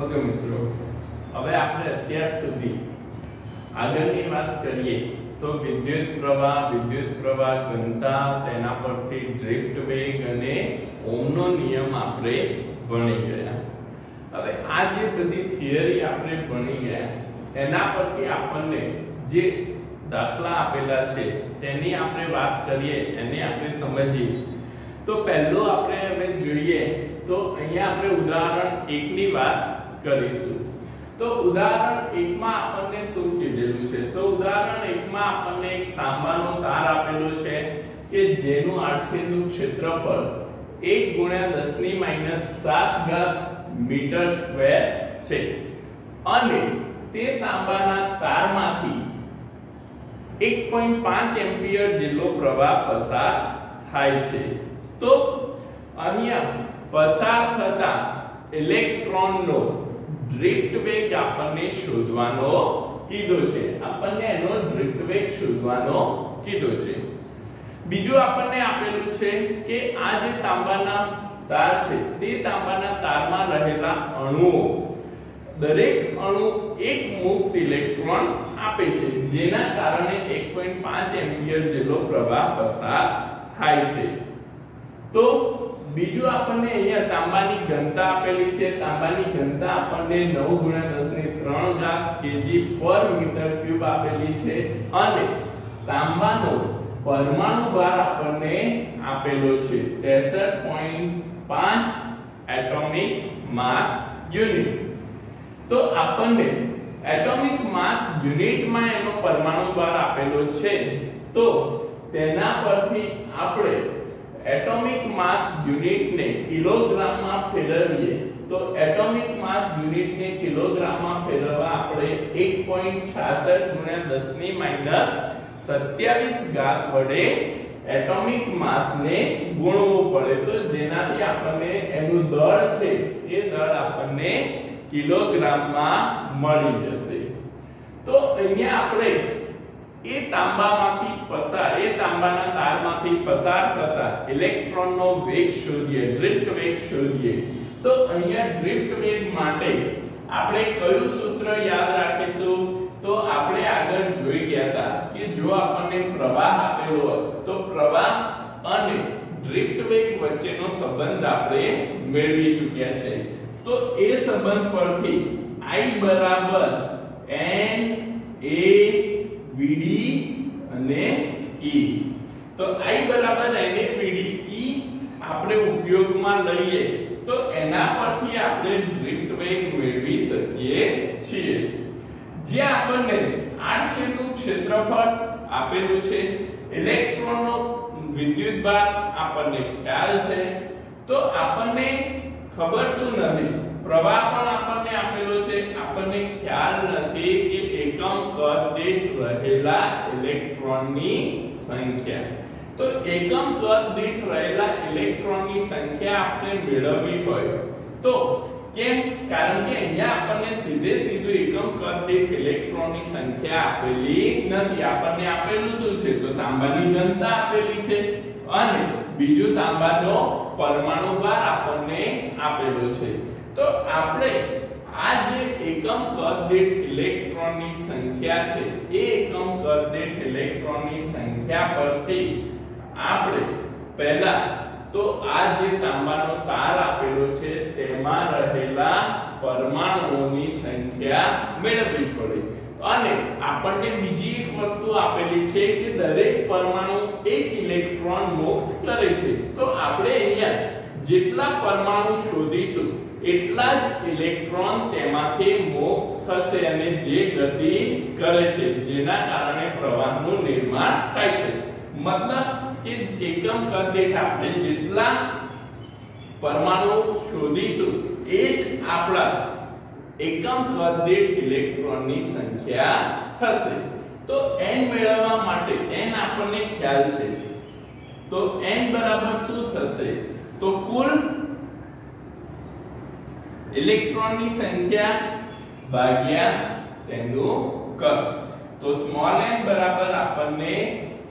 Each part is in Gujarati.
ઓકે મિત્રો, હવે આપણે અત્યાર સુધી આગળની વાત કરીએ તો વિદ્યુત પ્રવાહ ઘનતા, તેના પરથી ડ્રિફ્ટ વેગ અને ઓહમનો નિયમ આપણે ભણી ગયા। હવે આ જે બધી થિયરી આપણે ભણી ગયા એના પરથી આપણને જે દાખલા આપેલા છે તેની આપણે વાત કરીએ, એને આપણે સમજીએ। તો પહેલો આપણે હવે જોઈએ તો અહીંયા આપણે ઉદાહરણ 1 ની વાત કરીશું। તો ઉદાહરણ 1 માં આપણને શું કીધેલું છે? તો ઉદાહરણ 1 માં આપણને એક તાંબાનો તાર આપેલો છે કે જેનું આડછેદનું ક્ષેત્રફળ 1 × 10⁻⁷ મીટર સ્ક્વેર છે અને તે તાંબાના તારમાંથી 1.5 એમ્પિયર જેટલો પ્રવાહ પસાર થાય છે। તો અહીંયા પસાર થતા ઇલેક્ટ્રોનનો ડ્રિફ્ટ વેગ આપણને શોધવાનો કીધો છે। આપણને એનો ડ્રિફ્ટ વેગ શોધવાનો કીધો છે। બીજું આપણને આપેલું છે કે આ જે તાંબાના તાર છે તે તાંબાના તારમાં રહેલા અણુઓ, દરેક અણુ એક મુક્ત ઇલેક્ટ્રોન આપે છે જેના કારણે 1.5 એમ્પિયર જેટલો પ્રવાહ પસાર થાય છે। તો બીજું આપણને અહીંયા તાંબાની ઘનતા આપેલી છે। તાંબાની ઘનતા આપણને 9 × 10⁻³ kg/m³ આપેલી છે અને તાંબાનો પરમાણુ ભાર આપણને આપેલો છે 63.5 એટોમિક માસ યુનિટ। તો આપણને એટોમિક માસ યુનિટમાં એનો પરમાણુ ભાર આપેલો છે, તો તેના પરથી આપણે એટોમિક માસ યુનિટને કિલોગ્રામમાં ફેરવીએ તો એટોમિક માસ યુનિટને કિલોગ્રામમાં ફેરવવા આપણે 1.66 × 10⁻⁻27 વડે એટોમિક માસને ગુણવું પડે, તો જેનાથી આપણને એનું દળ છે એ દળ આપણને કિલોગ્રામમાં મળી જશે। તો અહીંયા આપણે એ તાંબાના તારમાંથી પસાર થતા ઇલેક્ટ્રોનનો વેગ શોધીએ, ડ્રિફ્ટ વેગ શોધીએ। તો અહીંયા ડ્રિફ્ટ વેગ માટે આપણે કયું સૂત્ર યાદ રાખીશું? તો આપણે આગળ જોઈ ગયા હતા કે જો આપણને પ્રવાહ આપેલો હોય તો પ્રવાહ અને ડ્રિફ્ટ વેગ વચ્ચેનો સંબંધ આપણે મેળવી ચૂક્યા છે। તો એ સંબંધ પરથી I બરાબર NaVd અને E, તો I બરાબર NaVd E આપણે ઉપયોગમાં લઈએ તો એના પરથી આપણે ડ્રિફ્ટ વેગ મેળવી શકીએ છીએ। જે આપણને આડછેદનું ક્ષેત્રફળ આપેલું છે, ઇલેક્ટ્રોનનો વિદ્યુતભાર આપણને ખ્યાલ છે, તો આપણને ખબર શું નથી? પ્રવાહ પણ આપણને આપેલો છે, આપણને ખ્યાલ નથી કે એકમ કદ દીઠ રહેલા ઇલેક્ટ્રોનની સંખ્યા। તો એકમ કદ દીઠ રહેલા ઇલેક્ટ્રોનની સંખ્યા આપણે મેળવવી હોય તો કેમ? કારણ કે અહીંયા આપણને સીધું એકમ કદ દીઠ ઇલેક્ટ્રોનની સંખ્યા આપેલી નથી। આપણને આપેલું શું છે? તો તાંબાની ઘનતા આપેલી છે અને બીજું તાંબાનો પરમાણુ ભાર આપણને આપેલો છે। તો આપણે આ જે એકમ કદ દીઠ ઇલેક્ટ્રોનની સંખ્યા છે એ એકમ કદ દીઠ ઇલેક્ટ્રોનની સંખ્યા પરથી આપણે પહેલા તો આ જે તાંબાનો તાર આપેલો છે તેમાં રહેલા પરમાણુઓની સંખ્યા મેળવવી પડે અને આપણને બીજી એક વસ્તુ આપેલી છે કે દરેક પરમાણુ એક ઇલેક્ટ્રોન મુક્ત કરે છે। તો આપણે અહીંયા જેટલા પરમાણુ શોધીશું એટલા જ ઇલેક્ટ્રોન તેમાંથી મુક્ત થશે અને જે ગતિ કરે છે જેના કારણે પ્રવાહનું નિર્માણ થાય છે। મતલબ કે એકમ કદ દીઠ આપણે જેટલા પરમાણુ શોધીશું એ જ આપણા એકમ કદ દીઠ ઇલેક્ટ્રોનની સંખ્યા થશે। તો n મેળવવા માટે n આપણને ખ્યાલ છે, તો n બરાબર શું થશે? તો કુલ ઇલેક્ટ્રોનની સંખ્યા ભાગ્યા તેનું કદ। તો સ્મોલ n બરાબર આપણને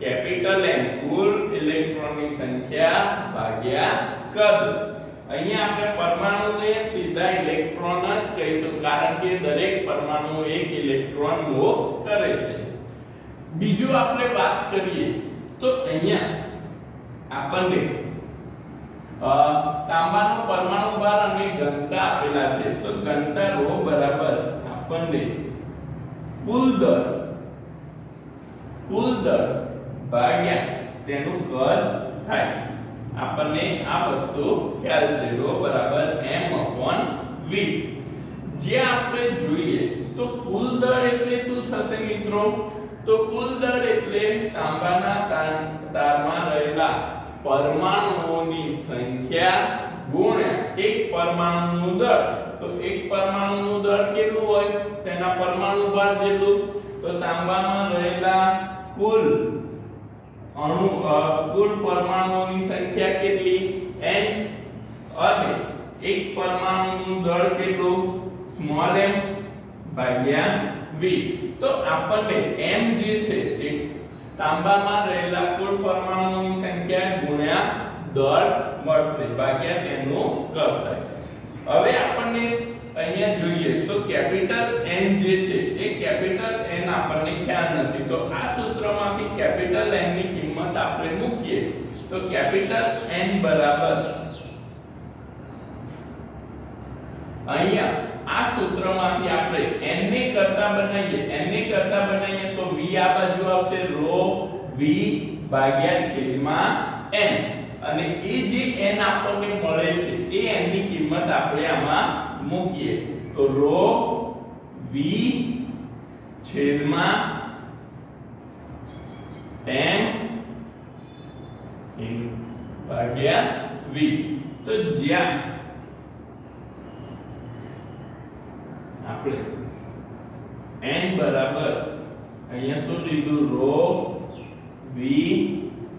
કેપિટલ N, કુલ ઇલેક્ટ્રોનની સંખ્યા ભાગ્યા કદ। અહીંયા આપણે પરમાણુને સીધા ઇલેક્ટ્રોન જ કહીશું કારણ કે દરેક પરમાણુ એક ઇલેક્ટ્રોન મૂવ કરે છે. બીજું આપણે વાત કરીએ તો અહીંયા આપણને તાંબાનો પરમાણુ ભાર અને ઘનતા આપેલા છે. તો ઘનતા ρ બરાબર આપણને કુલ દર ભાગ્યા તેનું કદ થાય. આપણને આ વસ્તુ ખ્યાલ છે. ρ બરાબર m/v. જે આપણે જોઈએ તો કુલ દર એટલે શું થશે મિત્રો? તો કુલ દર એટલે તાંબાના તારમાં રહેલા પરમાણુઓની સંખ્યા ગુણ્યા એક પરમાણુનું દળ. તો એક પરમાણુનું દળ કેટલું હોય? તેના પરમાણુ ભાર જેટલું. તો તાંબામાં રહેલા કુલ પરમાણુઓની સંખ્યા કેટલી? n. અને એક પરમાણુનું દળ કેટલું? સ્મોલ m ભાગ્યા v. તો આપણને m જે છે એ તાંબામાં રહેલા કુલ પરમાણુઓની સંખ્યા ગુણ્યા દળ મળશે ભાગ્યા તેનું કદ થાય. હવે આપણને અહીંયા જોઈએ તો કેપિટલ N જે છે એ કેપિટલ N આપણને ખ્યાલ નથી. તો આ સૂત્રમાંથી કેપિટલ N ની કિંમત આપણે મૂકીએ તો કેપિટલ N બરાબર અહીંયા આ સૂત્રમાંથી આપણે n ને કરતા બનાવીએ તો v આ બાજુ આવશે ρ v ભાગ્યા છેદમાં n. અને એ જે n આપણને મળે છે એ n ની કિંમત આપણે આમાં મૂકીએ તો ρ v છેદમાં m ભાગ્યા v. તો જ્યાં આપણે n બરાબર અહીંયા શું લીધું? ρ v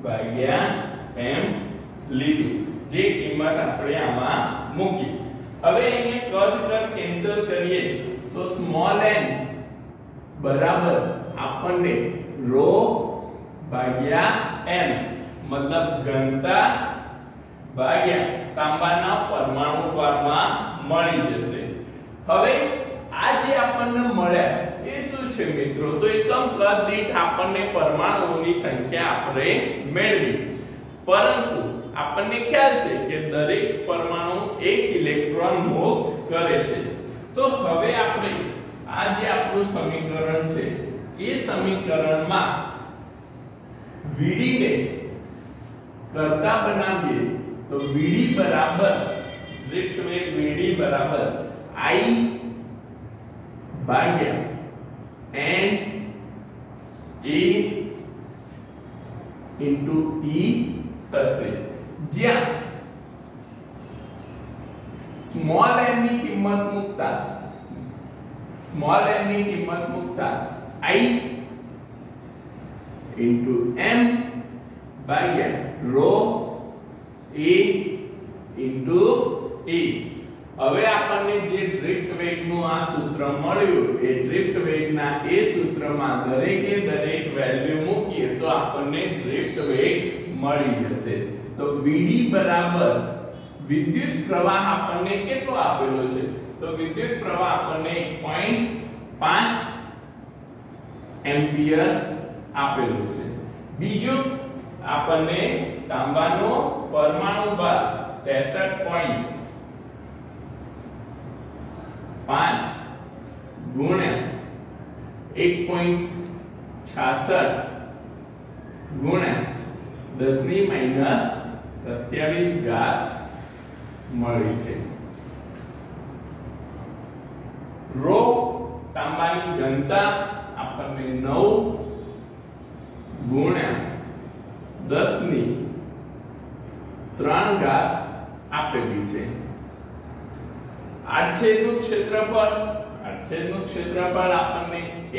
ભાગ્યા m લીધું. જે કિંમત આપણે આમાં મૂકી. હવે અહીંયા કદ કેન્સલ કરીએ તો સ્મોલ n બરાબર આપણને ρ ભાગ્યા m મતલબ ઘનતા ભાગ્યા તાંબાના પરમાણુ ભારમાં મળી જશે. હવે આ જે આપણને મળ્યા એ શું છે મિત્રો? તો એકમ કદ દીઠ આપણને પરમાણુઓની સંખ્યા આપણે મેળવી. પરંતુ આપણને ખ્યાલ છે કે દરેક પરમાણુ એક ઇલેક્ટ્રોન મૂવ કરે છે. તો હવે આપણે આ જે આપણું સમીકરણ છે એ સમીકરણમાં Vd ને કરતા બનાવીએ તો Vd બરાબર ડ્રિફ્ટ વેગ Vd બરાબર I ભાગ્યા n a into e થશે. જ્યાં સ્મોલ m ની કિંમત મૂકતા I into m ભાગ્યા ρ a into e. હવે આપણને જે ડ્રિફ્ટ વેગનું આ સૂત્ર મળ્યું એ ડ્રિફ્ટ વેગના એ સૂત્રમાં દરેકે દરેક વેલ્યુ મૂકીએ તો આપણને ડ્રિફ્ટ વેગ મળી જશે. તો Vd બરાબર વિદ્યુત પ્રવાહ આપણને કેટલો આપેલો છે? તો વિદ્યુત પ્રવાહ આપણને 1.5 એમ્પિયર આપેલો છે. બીજો આપણને તાંબાનો પરમાણુ ભાર 63.5 ગુણ્યા 1.66 ગુણ્યા 10 ની માઈનસ 27 ઘાત મળી છે. ρ તાંબાની ઘનતા આપણને 9 ગુણ્યા 10 ની 3 ઘાત આપેલી છે. આડછેદનું ક્ષેત્રફળ આપણને 1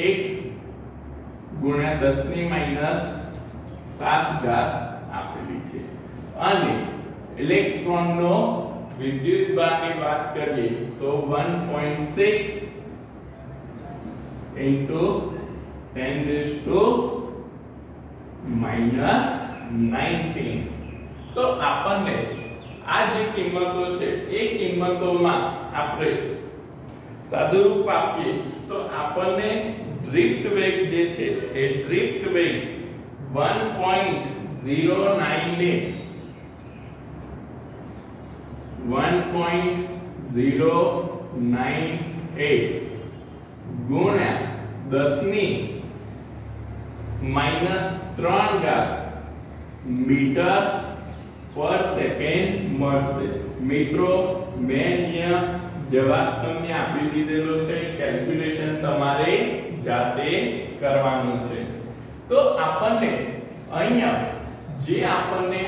ગુણ્યા 10 ની માઈનસ 7 ઘાત આપેલી છે. અને ઇલેક્ટ્રોનનો વિદ્યુત ભારની વાત કરીએ તો 1.6 into 10⁻⁻19. તો આપણને આ જે કિંમતો છે એ કિંમતોમાં આપણે સાદુરૂપ આપીએ તો આપણને ડ્રિફ્ટ વેગ જે છે એ ડ્રિફ્ટ વેગ 1.098 ગુણ્યા 10 ની -3 ઘાત મીટર પર સેકન્ડ મળશે। મિત્રો મેં અહીંયા જવાબ તમને આપી દીધેલો છે, કેલ્ક્યુલેશન તમારે જાતે કરવાનું છે। તો આપણને અહીંયા જે આપણને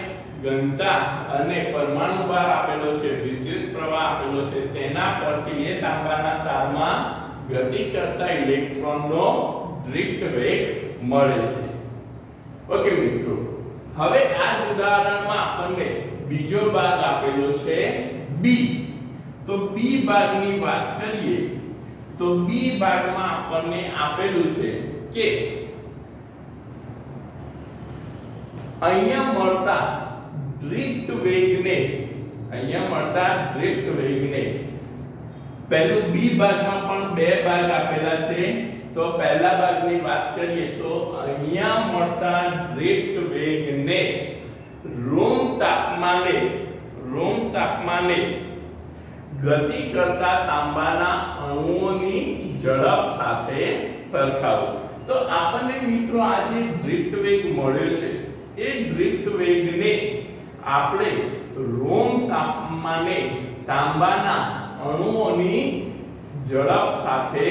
ઘનતા અને પરમાણુ ભાર આપેલો છે, વિદ્યુત પ્રવાહ આપેલો છે, તેના પરથી એ તાંબાના તારમાં ગતિ કરતા ઇલેક્ટ્રોનનો ડ્રિફ્ટ વેગ મળે છે। ઓકે મિત્રો, હવે આ જ ઉદાહરણમાં આપણને બીજો ભાગ આપેલો છે બી। તો બી ભાગની વાત કરીએ તો બી ભાગમાં આપણને આપેલું છે કે અહીંયા મળતા ડ્રિફ્ટ વેગને પહેલું બી ભાગમાં પણ બે ભાગ આપેલા છે। તો પહેલા ભાગની વાત કરીએ તો અહીંયા મળતા ડ્રિફ્ટ વેગને રૂમ તાપમાને ગતિ કરતા તાંબાના અણુઓની ઝડપ સાથે સરખાવો। તો આપણને મિત્રો આ જે ડ્રિફ્ટ વેગ મળ્યો છે એ ડ્રિફ્ટ વેગને આપણે રૂમ તાપમાને તાંબાના અણુઓની ઝડપ સાથે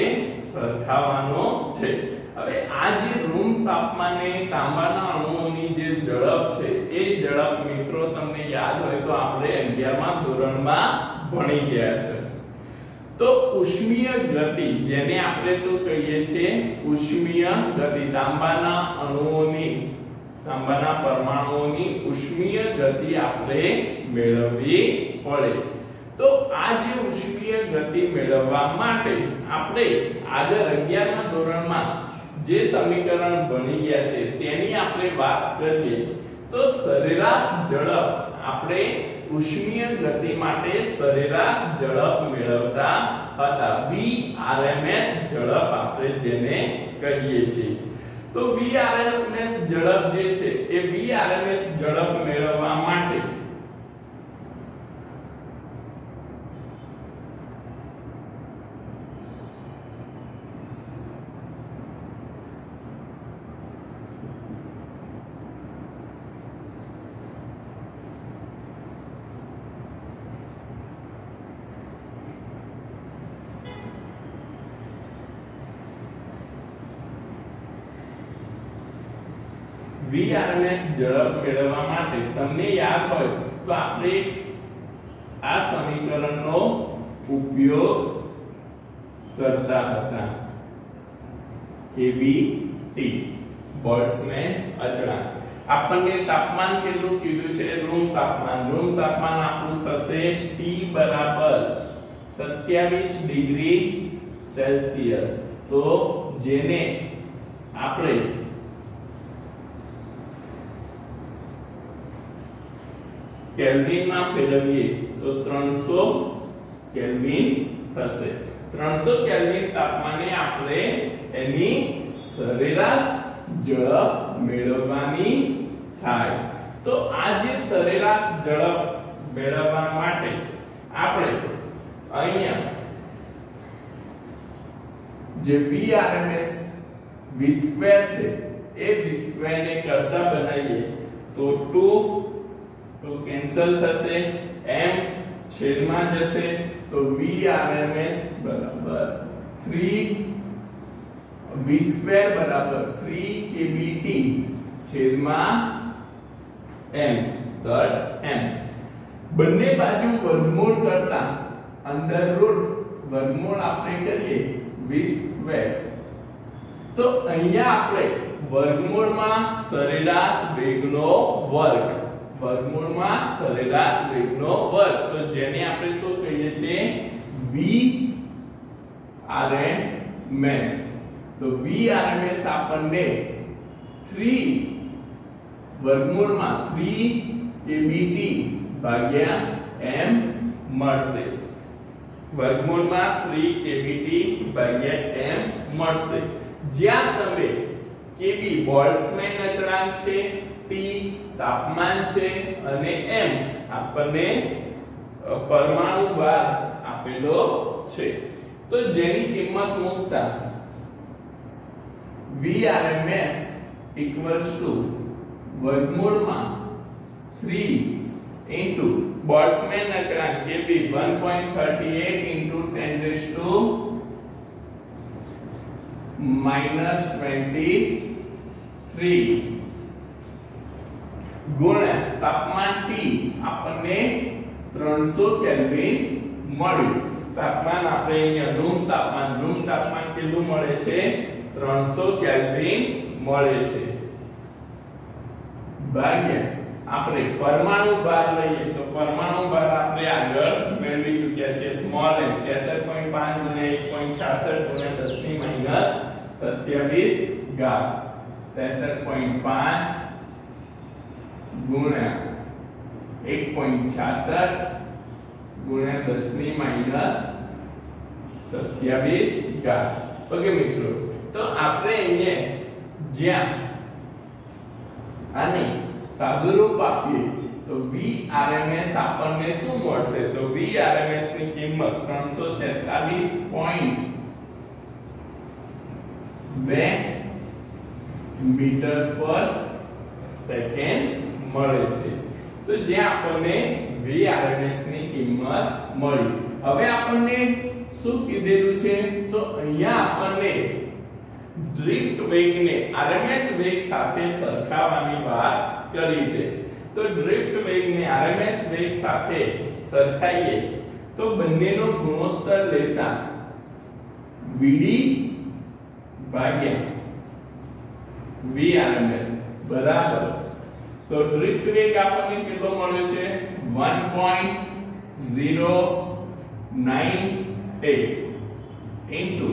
સરખાવવાનો છે। હવે આ જે રૂમ તાપમાને તાંબાના અણુઓની જે ઝડપ છે એ ઝડપ મિત્રો તમને યાદ હોય તો આપણે 11મા ધોરણમાં ભણી ગયા છે। તો ઉષ્મીય ગતિ જેને આપણે શું કહીએ છીએ, ઉષ્મીય ગતિ, તાંબાના પરમાણુઓની ઉષ્મીય ગતિ આપણે મેળવવી પડે। તો આ જે ઉષ્મીય ગતિ મેળવવા માટે આપણે આગળ 11મા ધોરણમાં જે સમીકરણ ભણી ગયા છે તેની આપણે વાત કરીએ તો સરેરાશ ઝડપ આપણે ઉષ્મીય ગતિ માટે સરેરાશ ઝડપ મેળવતા હતા, Vrms ઝડપ આપણે જેને કહીએ છીએ। તો Vrms ઝડપ જે છે એ Vrms ઝડપ મેળવવા માટે Vrms ઝડપ મેળવવા માટે તમને યાદ હોય તો આપણે આ સમીકરણનો ઉપયોગ કરતા હતા, KBT બોલ્ટ્ઝમેન અચળાંક। આપણને તાપમાન કેટલું કીધું છે, રૂમ તાપમાન આપણું થશે T બરાબર 27 ડિગ્રી સેલ્સિયસ। તો જેને આપણે કેલ્વિન માં ફેરવીએ તો 300 કેલ્વિન થશે। 300 કેલ્વિન તાપમાને આપણે એની સરેરાશ ઝડપ મેળવવાની થાય। તો આ જે સરેરાશ ઝડપ મેળવવા માટે આપણે અહીંયા જે Vrms v² છે એ v² ને કરતા બનાવીએ તો 2 તો કેન્સલ થશે, m છેદમાં જશે તો Vrms બરાબર 3 v² બરાબર 3 kBT છેદમાં m દળ m। બંને બાજુ વર્ગમૂળ કરતા અંડરરૂટ વર્ગમૂળ આપણે કરીએ v²। તો અહીંયા આપણે વર્ગમૂળમાં સરેરાશ વેગનો વર્ગ, તો જેને આપણે શું કહીએ છીએ, Vrms। તો Vrms આપણને 3 વર્ગમૂળમાં 3 kBT ભાગ્યા m મળશે, વર્ગમૂળમાં 3 kBT ભાગ્યા m મળશે, જ્યાં તમે kb બોલ્ટ્ઝમેન અચળાંક છે, T તાપમાન છે અને m આપણને પરમાણુ ભાર આપેલો છે. તો જેની કિંમત મૂકતા Vrms વર્ગમૂળમાં 3 into બોલ્ટ્ઝમેન અચળાંક kb 1.38 into 10⁻³ ગુણ્યા તાપમાન T આપણને 300 કેલ્વિન મળ્યું. તાપમાન આપણે અહીંયા રૂમ તાપમાન કેટલું મળે છે? 300 કેલ્વિન મળે છે, ભાગ્યા આપણે પરમાણુ ભાર લઈએ તો પરમાણુ ભાર આપણે આગળ મેળવી ચૂક્યા છે, સ્મોલ m 63.5 ગુણ્યા 1.66 ગુણ્યા 10⁻27 ઘાત, 63.5 ગુણ્યા 1.66 ગુણ્યા 10⁻27 ઘાત. ઓકે મિત્રો, તો આપણે અહીંયા જ્યાં આને સાદુરૂપ આપીએ તો Vrms આપણને શું મળશે? તો Vrms ની કિંમત 343.2 મીટર પર સેકન્ડ મળે છે. તો જ્યાં આપણને Vrms ની કિંમત મળી. હવે આપણને શું કીધેલું છે? તો અહીંયા આપણને ડ્રિફ્ટ વેગને RMS વેગ સાથે સરખાવવાની વાત કરી છે. તો ડ્રિફ્ટ વેગને RMS વેગ સાથે સરખાઈએ તો બંનેનો ગુણોત્તર લેતા Vd ભાગ્યા Vrms બરાબર, તો ડ્રિફ્ટ વેગ આપણને કેટલો મળ્યો છે? 1.098 into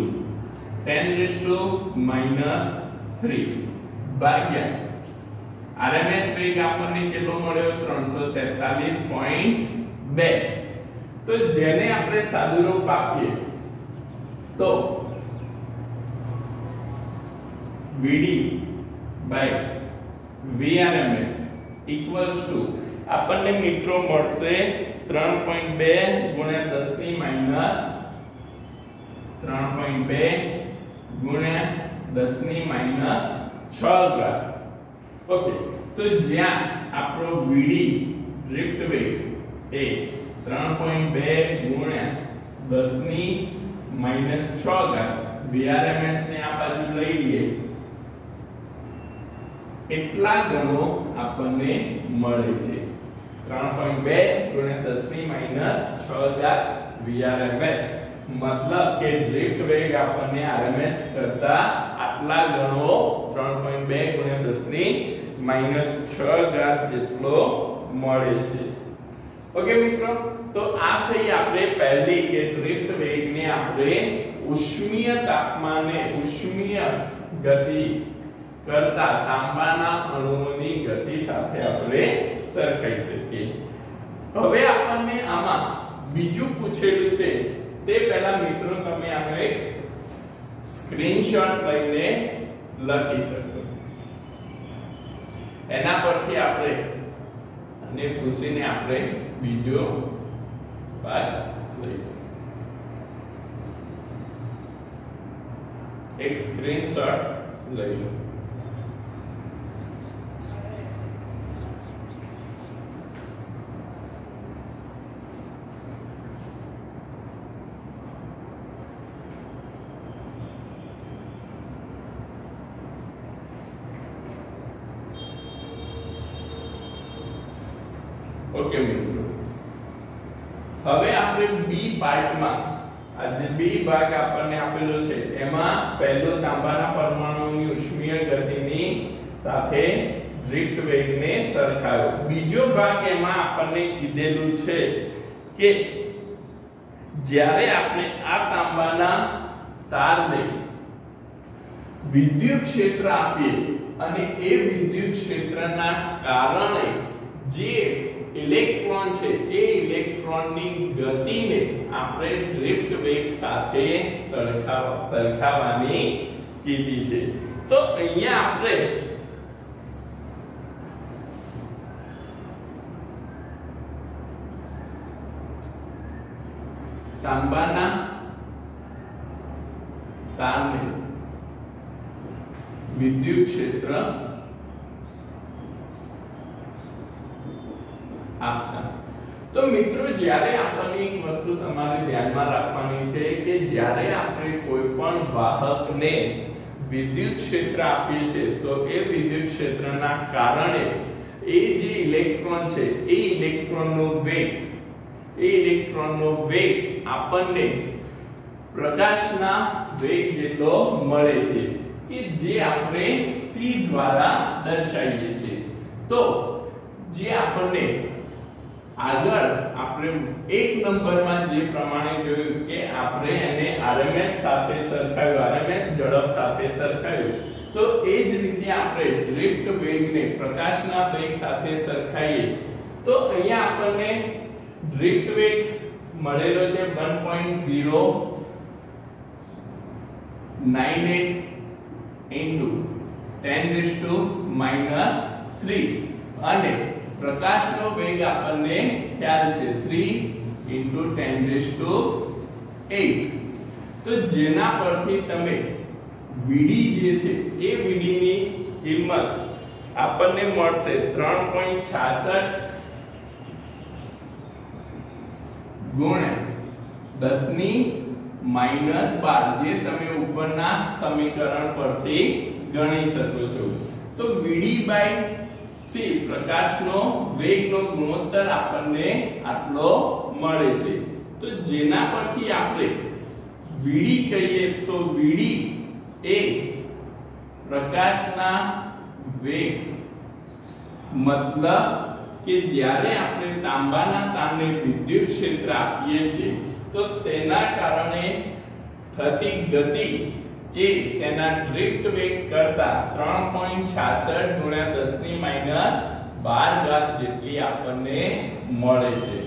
10⁻³ ભાગ્યા RMS વેગ આપણને કેટલો મળ્યો? 343.2. તો જેને આપણે સાદુરૂપ આપીએ તો Vd by Vrms equals to આપણને મિત્રો મળશે 3.2 ગુણ્યા 10⁻6 ઘાત. ઓકે, તો જ્યાં આપણો Vd ડ્રિફ્ટ વેગ એ 3.2 ગુણ્યા 10⁻6 ઘાત, Vrms ને આ બાજુ લઈ લઈએ એટલા ગણો આપણને મળે છે. 3.2 ગુણ્યા 10⁻6 ઘાત Vrms, મતલબ કે ડ્રિફ્ટ વેગ આપણને RMS કરતા આટલા ગણો 3.2 ગુણ્યા 10⁻6 ઘાત જેટલો મળે છે. ઓકે મિત્રો, તો આ થઈ આપણે પહેલી કે ડ્રિફ્ટ વેગને આપણે ઉષ્મીય તાપમાને ઉષ્મીય ગતિ કરતા તાંબાના અણુઓની ગતિ સાથે આપણે સરખાઈ શકીએ. હવે આપણને આમાં બીજું પૂછેલું છે તે પહેલા મિત્રો તમે આનો એક સ્ક્રીનશોટ લઈને લખી શકો. એના પરથી આપણે અને પૂછીને આપણે બીજો ભાગ લઈશું. એક સ્ક્રીનશોટ લઈ લો. ઓકે મિત્રો, હવે આપણે બી પાર્ટમાં આ જે બી ભાગ આપણને આપેલો છે એમાં પહેલો તાંબાના પરમાણુની ઉષ્મીય ગતિની સાથે ડ્રિફ્ટ વેગને સરખાવ્યો. બીજો ભાગ એમાં આપણને કીધેલું છે કે જ્યારે આપણે આ તાંબાના તારને વિદ્યુત ક્ષેત્ર આપીએ અને એ વિદ્યુત ક્ષેત્રના કારણે જે ઇલેક્ટ્રોન છે એ ઇલેક્ટ્રોનની ગતિને આપણે ડ્રિફ્ટ વેગ સાથે સરખાવવાની કીધી છે. તો અહીંયા આપણે તાંબાના તારને વિદ્યુત ક્ષેત્ર આપતા. તો મિત્રો જ્યારે આપણને એક વસ્તુ તમારે ધ્યાનમાં રાખવાની છે કે જ્યારે આપણે કોઈ પણ વાહકને વિદ્યુત ક્ષેત્ર આપીએ છીએ તો એ વિદ્યુત ક્ષેત્રના કારણે એ જે ઇલેક્ટ્રોન છે એ ઇલેક્ટ્રોનનો વેગ આપણને પ્રકાશના વેગ જેટલો મળે છે કે જે આપણે c દ્વારા દર્શાવીએ છીએ. તો જે આપણને આગળ આપણે એક નંબરમાં જે પ્રમાણે જોયું કે આપણે એને RMS સાથે સરખાવ્યું, RMS ઝડપ સાથે સરખાવ્યું, તો એ જ રીતે આપણે ડ્રિફ્ટ વેગને પ્રકાશના વેગ સાથે સરખાઈએ તો અહીંયા આપણને ડ્રિફ્ટ વેગ મળેલો છે 1.098 into 10⁻³ અને પ્રકાશનો વેગ આપણને ખ્યાલ છે 3 into 10⁸. તો જેના પરથી તમે Vd જે છે એ Vd ની કિંમત આપણને મળશે 3.66 ગુણ્યા 10⁻12 જે તમે ઉપરના સમીકરણ પરથી ગણી શકો છો. તો Vd/c પ્રકાશનો વેગનો ગુણોત્તર આપણને આટલો મળે છે. તો જેના પરથી આપણે Vd કહીએ તો Vd એ પ્રકાશના વેગ મતલબ કે જ્યારે આપણે તાંબાના તારને વિદ્યુત ક્ષેત્ર આપીએ છીએ તો તેના કારણે થતી ગતિ એ તેના ડ્રિફ્ટ વેગ કરતા 3.66 ગુણ્યા 10⁻12 જેટલી આપણને મળે છે.